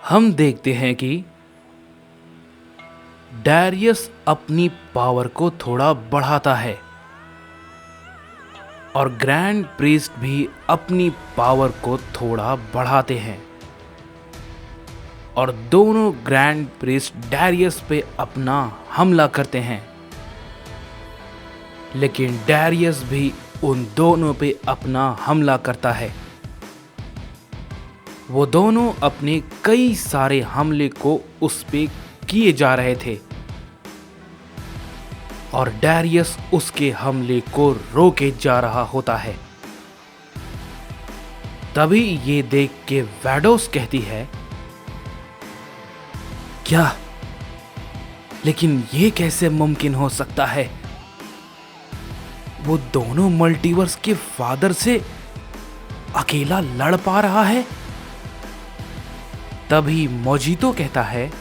हम देखते हैं कि डैरियस अपनी पावर को थोड़ा बढ़ाता है और ग्रैंड प्रीस्ट भी अपनी पावर को थोड़ा बढ़ाते हैं और दोनों ग्रैंड प्रीस्ट डैरियस पे अपना हमला करते हैं। लेकिन डैरियस भी उन दोनों पे अपना हमला करता है। वो दोनों अपने कई सारे हमले को उस पे किए जा रहे थे और डैरियस उसके हमले को रोके जा रहा होता है। तभी ये देख के वैडोस कहती है, क्या? लेकिन ये कैसे मुमकिन हो सकता है? वो दोनों मल्टीवर्स के फादर से अकेला लड़ पा रहा है। तभी मोजितो कहता है,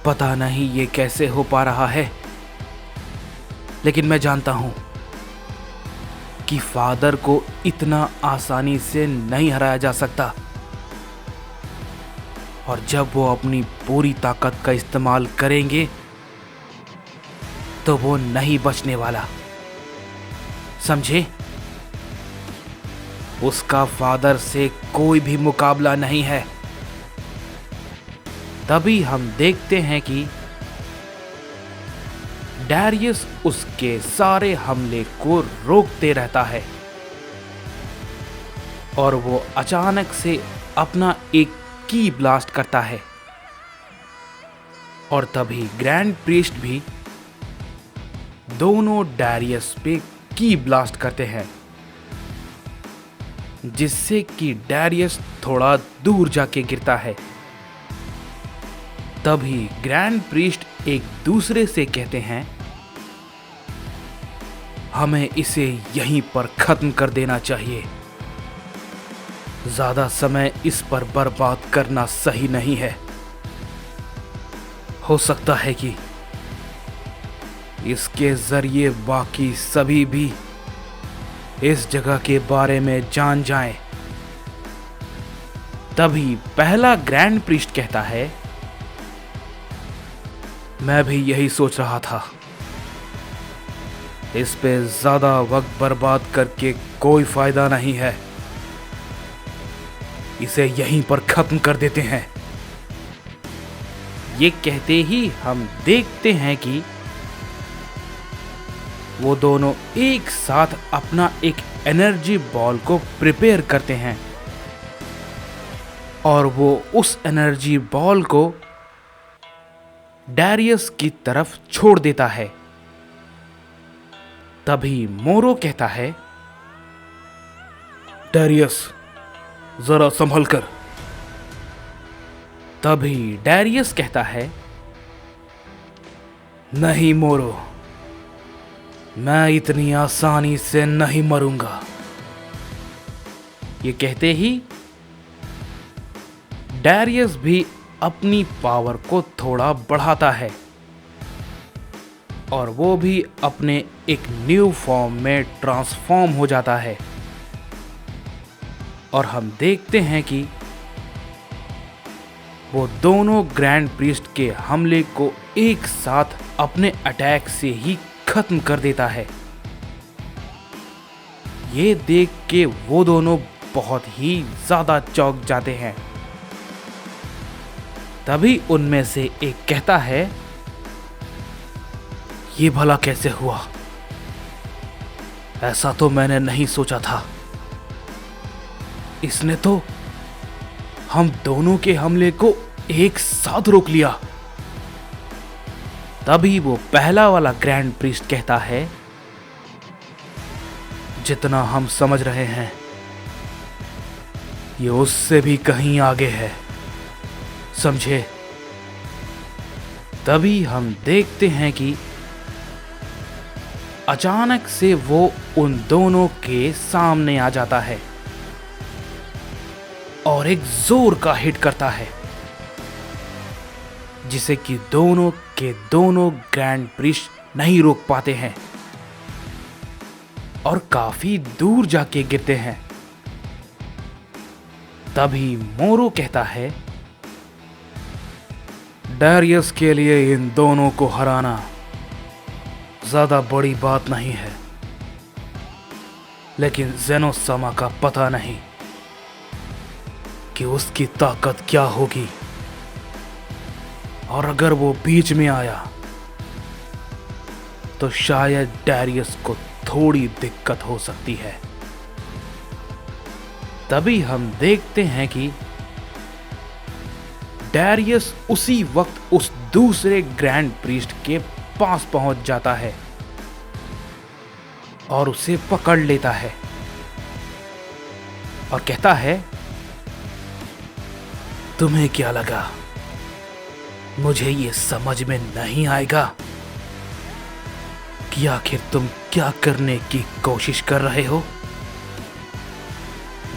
पता नहीं ये कैसे हो पा रहा है, लेकिन मैं जानता हूं कि फादर को इतना आसानी से नहीं हराया जा सकता और जब वो अपनी पूरी ताकत का इस्तेमाल करेंगे तो वो नहीं बचने वाला, समझे? उसका फादर से कोई भी मुकाबला नहीं है। तभी हम देखते हैं कि डैरियस उसके सारे हमले को रोकते रहता है और वो अचानक से अपना एक की ब्लास्ट करता है और तभी ग्रैंड प्रीस्ट भी दोनों डैरियस पे की ब्लास्ट करते हैं, जिससे कि डैरियस थोड़ा दूर जाके गिरता है। तभी ग्रैंड प्रीस्ट एक दूसरे से कहते हैं, हमें इसे यहीं पर खत्म कर देना चाहिए। ज्यादा समय इस पर बर्बाद करना सही नहीं है। हो सकता है कि इसके जरिए बाकी सभी भी इस जगह के बारे में जान जाएं। तभी पहला ग्रैंड प्रीस्ट कहता है, मैं भी यही सोच रहा था। इस पे ज्यादा वक्त बर्बाद करके कोई फायदा नहीं है। इसे यहीं पर खत्म कर देते हैं। ये कहते ही हम देखते हैं कि वो दोनों एक साथ अपना एक एनर्जी बॉल को प्रिपेयर करते हैं और वो उस एनर्जी बॉल को डैरियस की तरफ छोड़ देता है। तभी मोरो कहता है, डैरियस जरा संभल कर। तभी डैरियस कहता है, नहीं मोरो, मैं इतनी आसानी से नहीं मरूंगा। ये कहते ही डैरियस भी अपनी पावर को थोड़ा बढ़ाता है और वो भी अपने एक न्यू फॉर्म में ट्रांसफॉर्म हो जाता है और हम देखते हैं कि वो दोनों ग्रैंड प्रीस्ट के हमले को एक साथ अपने अटैक से ही खत्म कर देता है। ये देख के वो दोनों बहुत ही ज्यादा चौंक जाते हैं। तभी उनमें से एक कहता है, ये भला कैसे हुआ? ऐसा तो मैंने नहीं सोचा था। इसने तो हम दोनों के हमले को एक साथ रोक लिया। तभी वो पहला वाला ग्रैंड प्रीस्ट कहता है, जितना हम समझ रहे हैं ये उससे भी कहीं आगे है, समझे? तभी हम देखते हैं कि अचानक से वो उन दोनों के सामने आ जाता है और एक जोर का हिट करता है, जिसे कि दोनों के दोनों ग्रैंड प्रीस्ट नहीं रोक पाते हैं और काफी दूर जाके गिरते हैं। तभी मोरो कहता है, डारियस के लिए इन दोनों को हराना ज्यादा बड़ी बात नहीं है, लेकिन जेनोसामा का पता नहीं कि उसकी ताकत क्या होगी, और अगर वो बीच में आया तो शायद डारियस को थोड़ी दिक्कत हो सकती है। तभी हम देखते हैं कि डारियस उसी वक्त उस दूसरे ग्रैंड प्रीस्ट के पास पहुंच जाता है और उसे पकड़ लेता है और कहता है, तुम्हें क्या लगा मुझे ये समझ में नहीं आएगा कि आखिर तुम क्या करने की कोशिश कर रहे हो,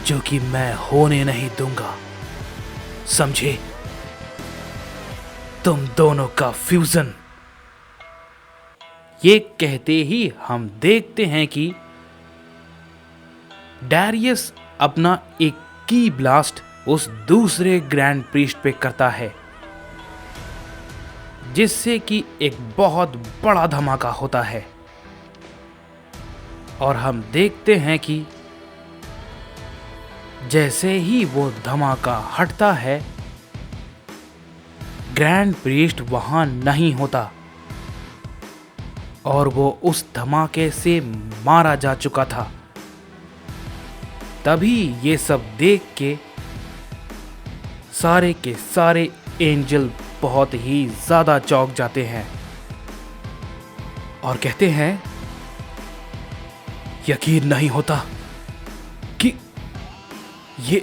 जो कि मैं होने नहीं दूंगा, समझे? तुम दोनों का फ्यूजन। ये कहते ही हम देखते हैं कि डारियस अपना एक की ब्लास्ट उस दूसरे ग्रैंड प्रीस्ट पे करता है, जिससे कि एक बहुत बड़ा धमाका होता है। और हम देखते हैं कि जैसे ही वो धमाका हटता है, ग्रैंड प्रीस्ट वहां नहीं होता और वो उस धमाके से मारा जा चुका था। तभी ये सब देख के सारे एंजल बहुत ही ज्यादा चौंक जाते हैं और कहते हैं, यकीन नहीं होता कि ये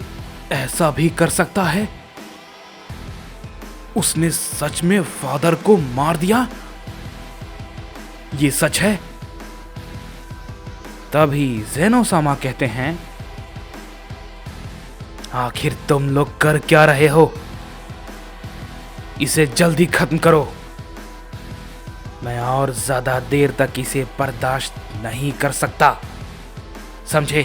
ऐसा भी कर सकता है। उसने सच में फादर को मार दिया, ये सच है? तभी जेनोसामा कहते हैं, आखिर तुम लोग कर क्या रहे हो? इसे जल्दी खत्म करो, मैं और ज्यादा देर तक इसे बर्दाश्त नहीं कर सकता, समझे?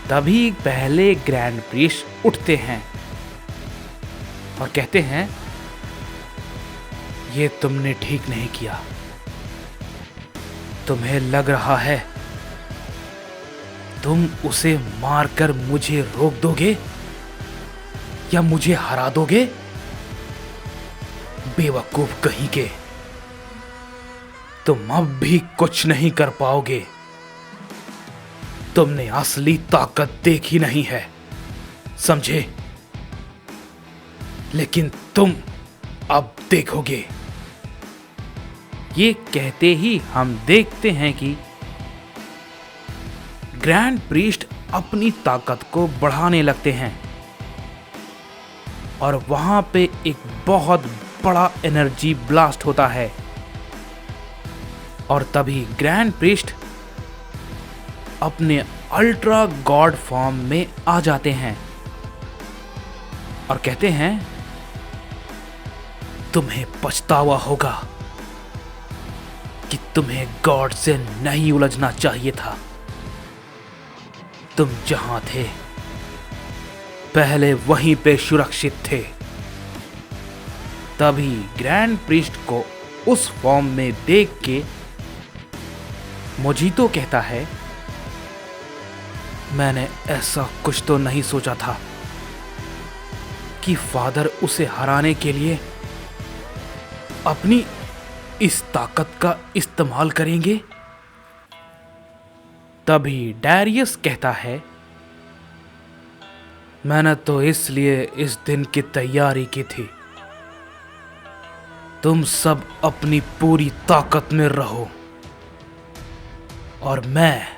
तभी पहले ग्रैंड प्रीस्ट उठते हैं और कहते हैं, ये तुमने ठीक नहीं किया। तुम्हें लग रहा है तुम उसे मारकर मुझे रोक दोगे या मुझे हरा दोगे? बेवकूफ कहीं के, तुम अब भी कुछ नहीं कर पाओगे। तुमने असली ताकत देखी नहीं है, समझे? लेकिन तुम अब देखोगे। ये कहते ही हम देखते हैं कि ग्रैंड प्रीस्ट अपनी ताकत को बढ़ाने लगते हैं और वहां पे एक बहुत बड़ा एनर्जी ब्लास्ट होता है। और तभी ग्रैंड प्रीस्ट अपने अल्ट्रा गॉड फॉर्म में आ जाते हैं और कहते हैं, तुम्हें पछतावा होगा कि तुम्हें गॉड से नहीं उलझना चाहिए था। तुम जहां थे पहले वहीं पे सुरक्षित थे। तभी ग्रैंड प्रीस्ट को उस फॉर्म में देख के मोजितो कहता है, मैंने ऐसा कुछ तो नहीं सोचा था कि फादर उसे हराने के लिए अपनी इस ताकत का इस्तेमाल करेंगे। तभी डारियस कहता है, मैंने तो इसलिए इस दिन की तैयारी की थी। तुम सब अपनी पूरी ताकत में रहो और मैं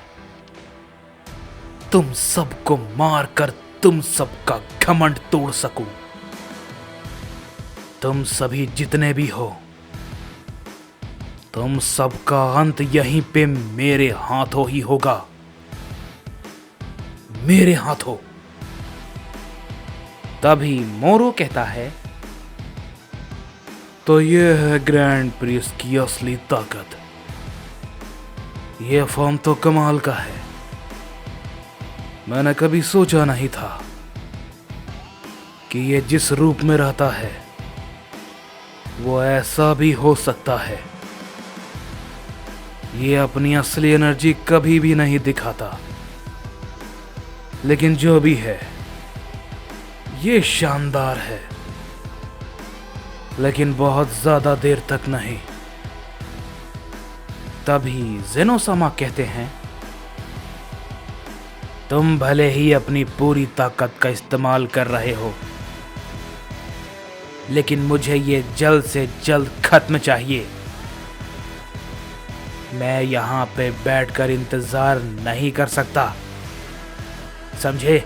तुम सबको मारकर तुम सबका घमंड तोड़ सकूं। तुम सभी जितने भी हो, तुम सबका अंत यहीं पे मेरे हाथों ही होगा, मेरे हाथों। तभी मोरो कहता है, तो ये है ग्रैंड प्रीस्ट की असली ताकत। ये फॉर्म तो कमाल का है, मैंने कभी सोचा नहीं था कि ये जिस रूप में रहता है वो ऐसा भी हो सकता है। ये अपनी असली एनर्जी कभी भी नहीं दिखाता, लेकिन जो भी है ये शानदार है, लेकिन बहुत ज्यादा देर तक नहीं। तभी ज़ेनोसामा कहते हैं, तुम भले ही अपनी पूरी ताकत का इस्तेमाल कर रहे हो, लेकिन मुझे ये जल्द से जल्द खत्म चाहिए। मैं यहां पे बैठकर इंतजार नहीं कर सकता, समझे?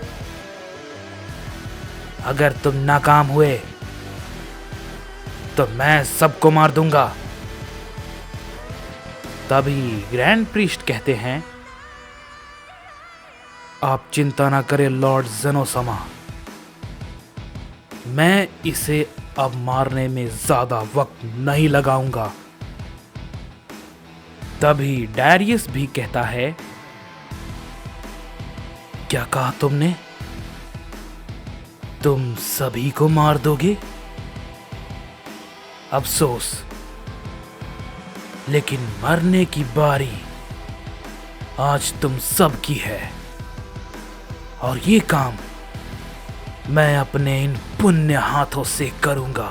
अगर तुम नाकाम हुए तो मैं सबको मार दूंगा। तभी ग्रैंड प्रीस्ट कहते हैं, आप चिंता ना करें लॉर्ड ज़ेनोसामा, मैं इसे अब मारने में ज्यादा वक्त नहीं लगाऊंगा। तभी डायरियस भी कहता है, क्या कहा तुमने? तुम सभी को मार दोगे? अफसोस, लेकिन मरने की बारी आज तुम सब की है, और ये काम मैं अपने इन पुण्य हाथों से करूंगा।